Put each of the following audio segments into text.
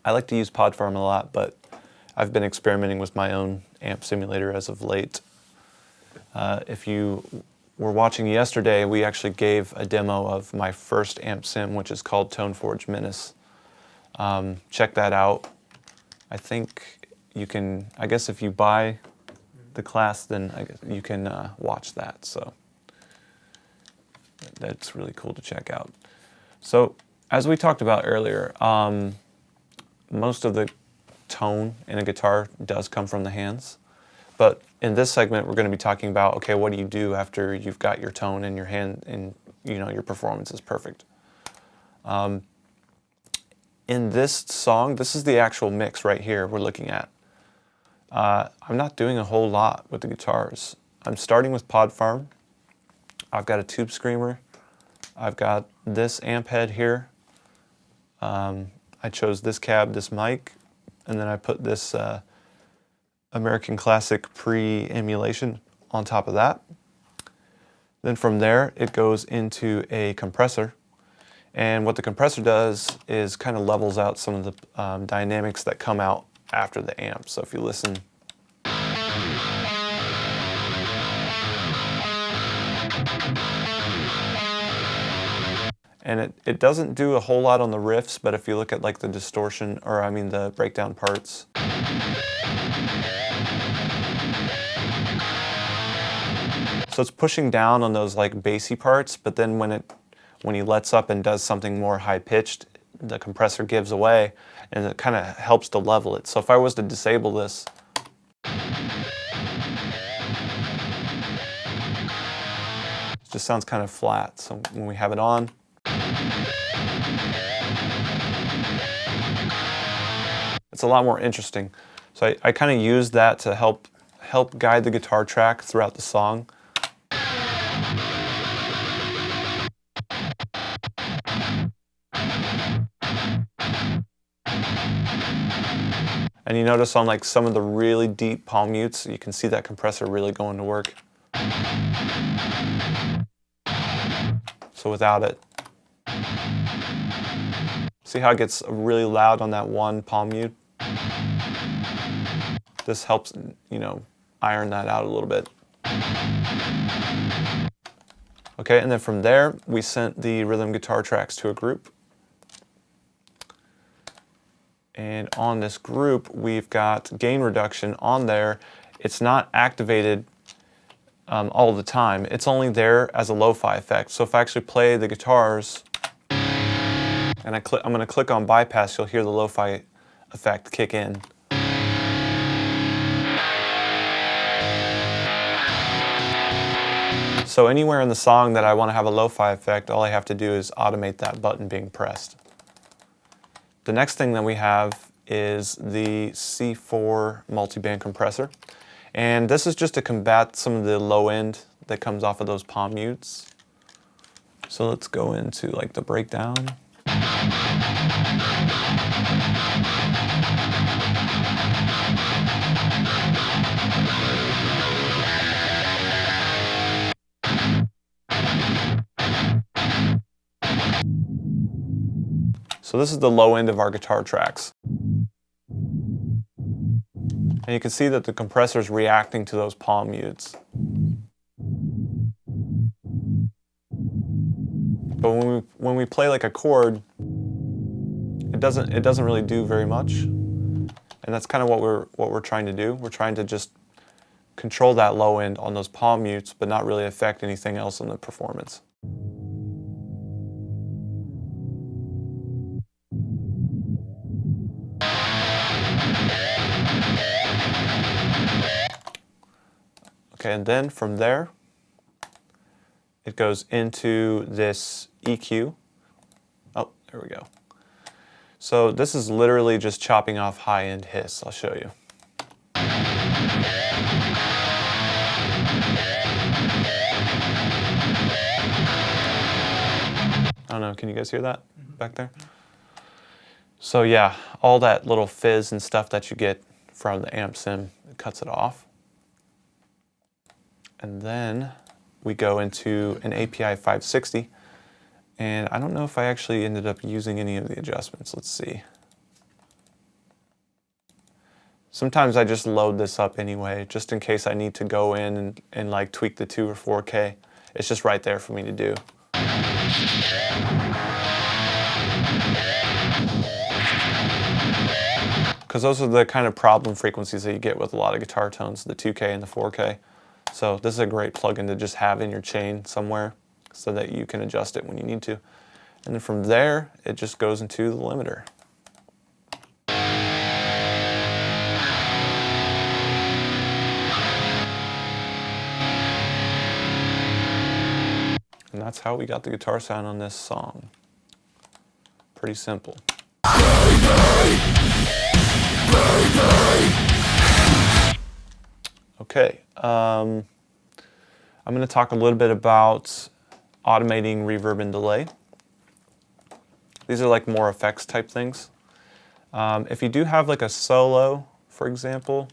I like to use PodFarm a lot, but I've been experimenting with my own amp simulator as of late. If you were watching yesterday, we actually gave a demo of my first amp sim, which is called ToneForge Menace. Check that out. I think you can, I guess if you buy the class, then I guess you can watch that. So that's really cool to check out. So as we talked about earlier, most of the tone in a guitar does come from the hands. But in this segment, we're going to be talking about, okay, what do you do after you've got your tone in your hand and your performance is perfect. In this song, this is the actual mix right here we're looking at. I'm not doing a whole lot with the guitars. I'm starting with PodFarm. I've got a tube screamer. I've got this amp head here. I chose this cab, this mic, and then I put this American Classic pre-emulation on top of that. Then from there, it goes into a compressor. And what the compressor does is kind of levels out some of the dynamics that come out after the amp. So if you listen, and it doesn't do a whole lot on the riffs, but if you look at like the distortion, or I mean the breakdown parts, so it's pushing down on those like bassy parts, but then when he lets up and does something more high pitched, the compressor gives away and it kind of helps to level it. So if I was to disable this, it just sounds kind of flat. So when we have it on, it's a lot more interesting. So I kind of use that to help guide the guitar track throughout the song. And you notice on like some of the really deep palm mutes, you can see that compressor really going to work. So without it, see how it gets really loud on that one palm mute? This helps, iron that out a little bit. Okay, and then from there, we sent the rhythm guitar tracks to a group. And on this group, we've got gain reduction on there. It's not activated all the time. It's only there as a lo-fi effect. So if I actually play the guitars, and I'm going to click on bypass, you'll hear the lo-fi effect kick in. So anywhere in the song that I want to have a lo-fi effect, all I have to do is automate that button being pressed. The next thing that we have is the C4 multiband compressor. And this is just to combat some of the low end that comes off of those palm mutes. So let's go into like the breakdown. So this is the low end of our guitar tracks. And you can see that the compressor is reacting to those palm mutes. But when we play like a chord, it doesn't really do very much. And that's kind of what we're trying to do. We're trying to just control that low end on those palm mutes, but not really affect anything else in the performance. Okay, and then from there, it goes into this EQ. Oh, there we go. So this is literally just chopping off high-end hiss. I'll show you. I don't know, can you guys hear that back there? So yeah, all that little fizz and stuff that you get from the amp sim, it cuts it off. And then we go into an API 560, and I don't know if I actually ended up using any of the adjustments. Let's see. Sometimes I just load this up anyway, just in case I need to go in and like tweak the 2 or 4K. It's just right there for me to do. Because those are the kind of problem frequencies that you get with a lot of guitar tones, the 2K and the 4K. So this is a great plugin to just have in your chain somewhere so that you can adjust it when you need to. And then from there, it just goes into the limiter. And that's how we got the guitar sound on this song. Pretty simple. Okay, I'm going to talk a little bit about automating reverb and delay. These are like more effects type things. If you do have like a solo, for example,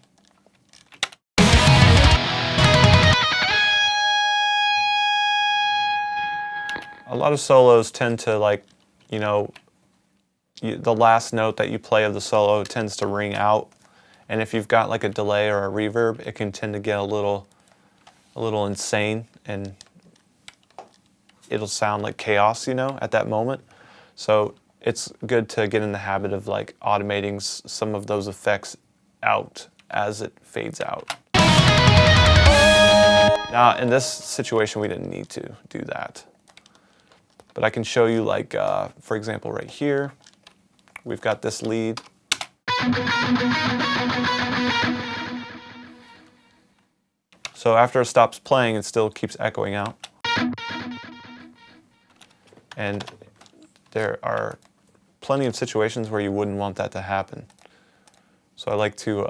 a lot of solos tend to like, you know, the last note that you play of the solo tends to ring out. And if you've got like a delay or a reverb, it can tend to get a little insane and it'll sound like chaos, you know, at that moment. So it's good to get in the habit of like automating some of those effects out as it fades out. Now, in this situation, we didn't need to do that. But I can show you like, for example, right here, we've got this lead. So after it stops playing, it still keeps echoing out. And there are plenty of situations where you wouldn't want that to happen. So I like to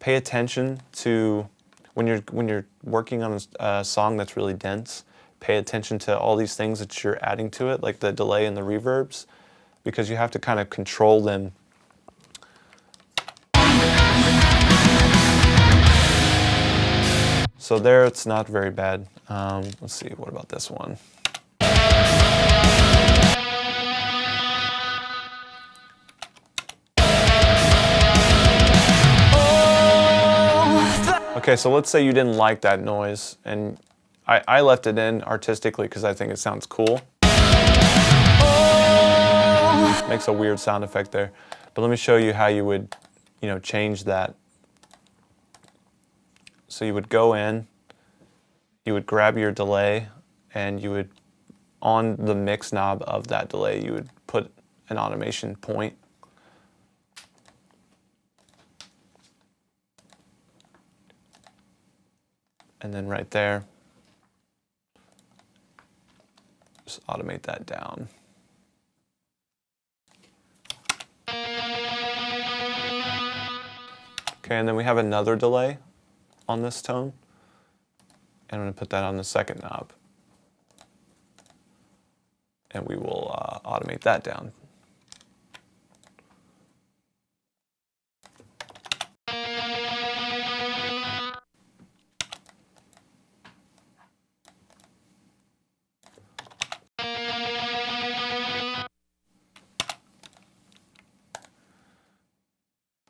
pay attention to, when you're working on a song that's really dense, pay attention to all these things that you're adding to it, like the delay and the reverbs, because you have to kind of control them. So there, it's not very bad. Let's see, what about this one? Okay, so let's say you didn't like that noise, and I left it in artistically because I think it sounds cool. Makes a weird sound effect there. But let me show you how you would, you know, change that. So you would go in, you would grab your delay, and you would, on the mix knob of that delay, you would put an automation point. And then right there, just automate that down. Okay, and then we have another delay on this tone, and I'm going to put that on the second knob, and we will automate that down.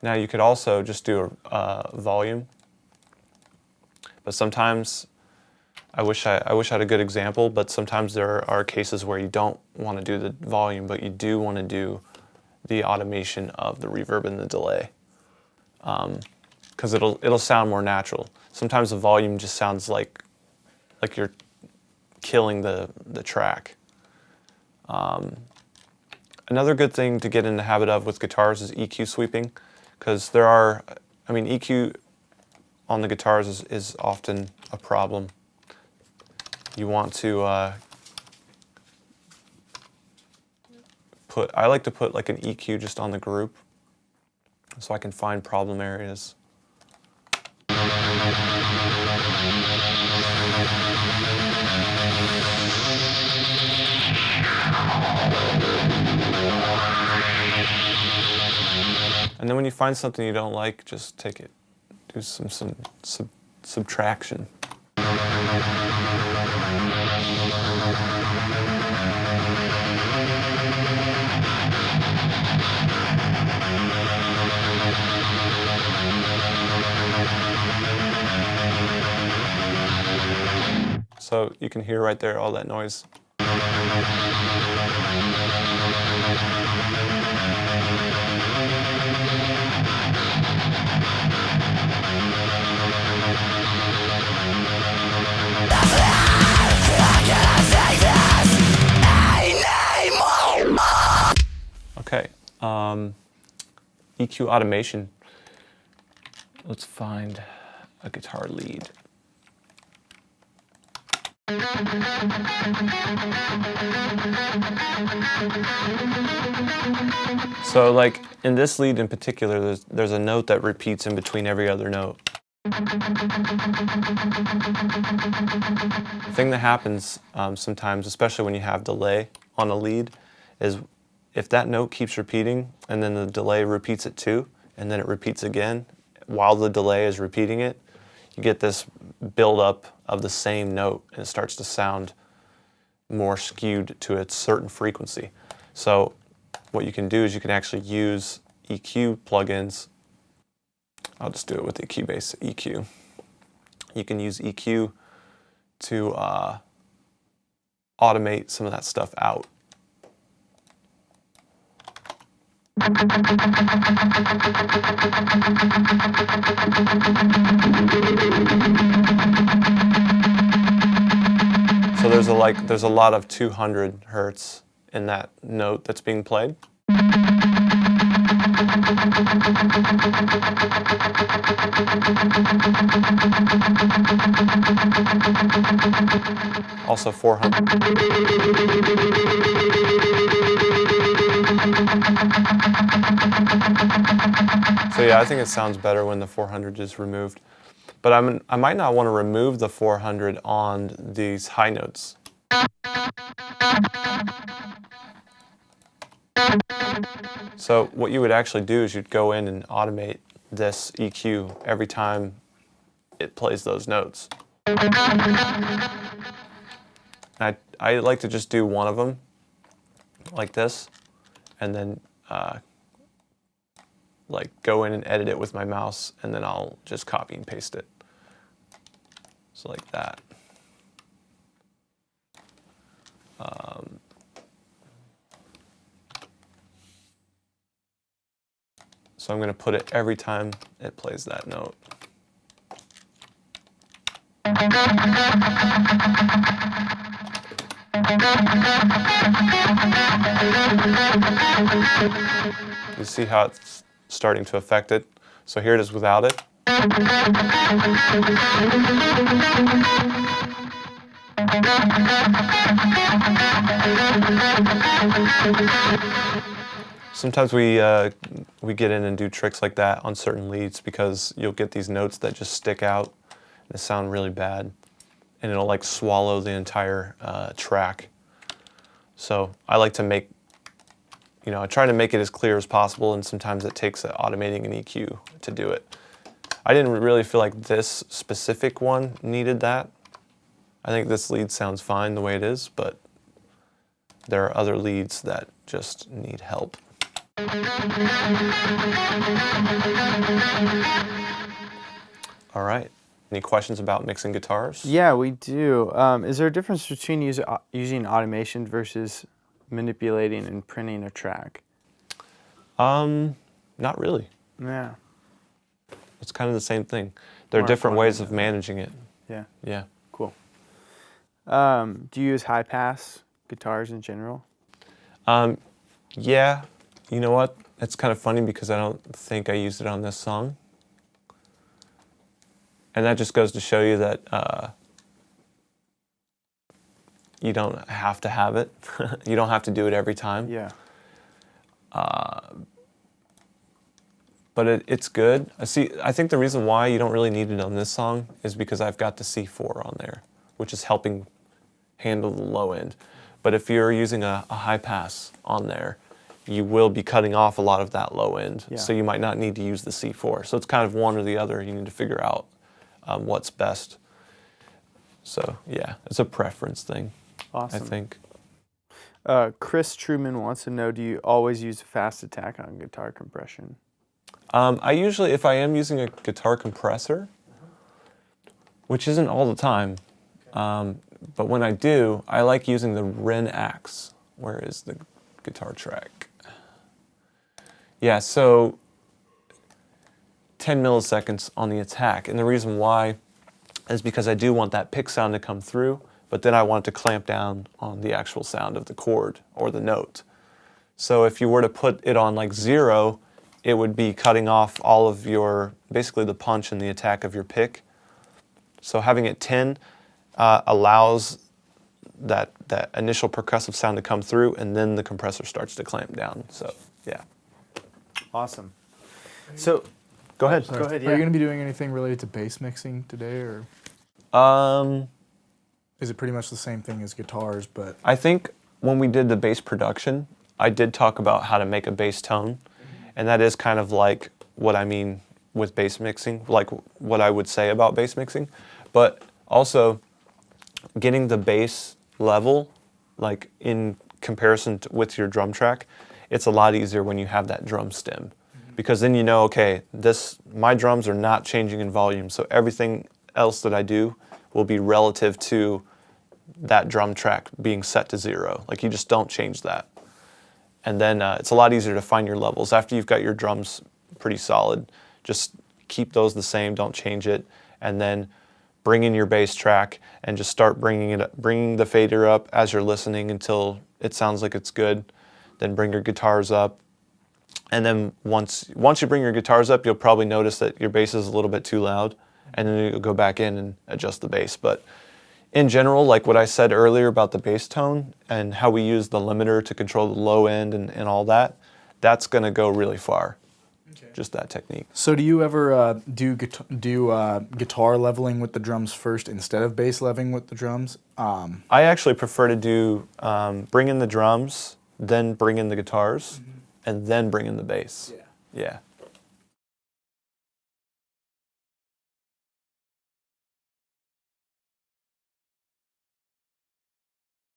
Now you could also just do a volume, but sometimes I wish I had a good example, but sometimes there are cases where you don't want to do the volume, but you do want to do the automation of the reverb and the delay, because it'll sound more natural. Sometimes the volume just sounds like you're killing the track. Another good thing to get in the habit of with guitars is EQ sweeping, because there are, I mean, EQ on the guitars is often a problem. You want to I like to put like an EQ just on the group so I can find problem areas. And then when you find something you don't like, just take it, do some subtraction. So you can hear right there all that noise. Okay, EQ automation. Let's find a guitar lead. So like in this lead in particular, there's a note that repeats in between every other note. The thing that happens sometimes, especially when you have delay on a lead, is if that note keeps repeating and then the delay repeats it too, and then it repeats again while the delay is repeating it, you get this buildup of the same note and it starts to sound more skewed to a certain frequency. So what you can do is you can actually use EQ plugins. I'll just do it with the Keybase EQ. You can use EQ to automate some of that stuff out. So there's a lot of 200 hertz in that note that's being played. Also 400. So yeah, I think it sounds better when the 400 is removed. But I might not want to remove the 400 on these high notes. So what you would actually do is you'd go in and automate this EQ every time it plays those notes. I like to just do one of them like this, and then like go in and edit it with my mouse, and then I'll just copy and paste it. So like that. So I'm going to put it every time it plays that note. You see how it's starting to affect it? So here it is without it. Sometimes we get in and do tricks like that on certain leads because you'll get these notes that just stick out and sound really bad, and it'll like swallow the entire track. So I like to make, I try to make it as clear as possible, and sometimes it takes automating an EQ to do it. I didn't really feel like this specific one needed that. I think this lead sounds fine the way it is, but there are other leads that just need help. All right. Any questions about mixing guitars? Yeah, we do. Is there a difference between using automation versus manipulating and printing a track? Not really. Yeah. It's kind of the same thing. There are More different fun, ways of managing it. Yeah. Yeah. Cool. Do you use high pass guitars in general? Yeah. You know what? It's kind of funny because I don't think I used it on this song. And that just goes to show you that you don't have to have it. You don't have to do it every time. Yeah. But it's good. I think the reason why you don't really need it on this song is because I've got the C4 on there, which is helping handle the low end. But if you're using a high pass on there, you will be cutting off a lot of that low end. Yeah. So you might not need to use the C4. So it's kind of one or the other. You need to figure out what's best. So yeah, it's a preference thing. Awesome. I think. Chris Truman wants to know, do you always use a fast attack on guitar compression? I usually, if I am using a guitar compressor, which isn't all the time, But when I do, I like using the Ren axe. Where is the guitar track? Yeah, so 10 milliseconds on the attack. And the reason why is because I do want that pick sound to come through, but then I want to clamp down on the actual sound of the chord or the note. So if you were to put it on like 0, it would be cutting off all of your, basically the punch and the attack of your pick. So having it 10 allows that initial percussive sound to come through, and then the compressor starts to clamp down. So yeah. Awesome. So go ahead. Sorry. Go ahead. Are Yeah. you going to be doing anything related to bass mixing today, or is it pretty much the same thing as guitars? But I think when we did the bass production, I did talk about how to make a bass tone, and that is kind of like what I mean with bass mixing, like what I would say about bass mixing, but also getting the bass level, like in comparison with your drum track, it's a lot easier when you have that drum stem, because then you know, okay, my drums are not changing in volume, so everything else that I do will be relative to that drum track being set to 0. Like you just don't change that. And then it's a lot easier to find your levels. After you've got your drums pretty solid, just keep those the same, don't change it, and then bring in your bass track and just start bringing the fader up as you're listening until it sounds like it's good. Then bring your guitars up. And then once you bring your guitars up, you'll probably notice that your bass is a little bit too loud, and then you'll go back in and adjust the bass. But in general, like what I said earlier about the bass tone and how we use the limiter to control the low end and all that, that's going to go really far. Okay. Just that technique. so do you ever do guitar leveling with the drums first instead of bass leveling with the drums? I actually prefer to do bring in the drums, then bring in the guitars, and then bring in the bass. Yeah.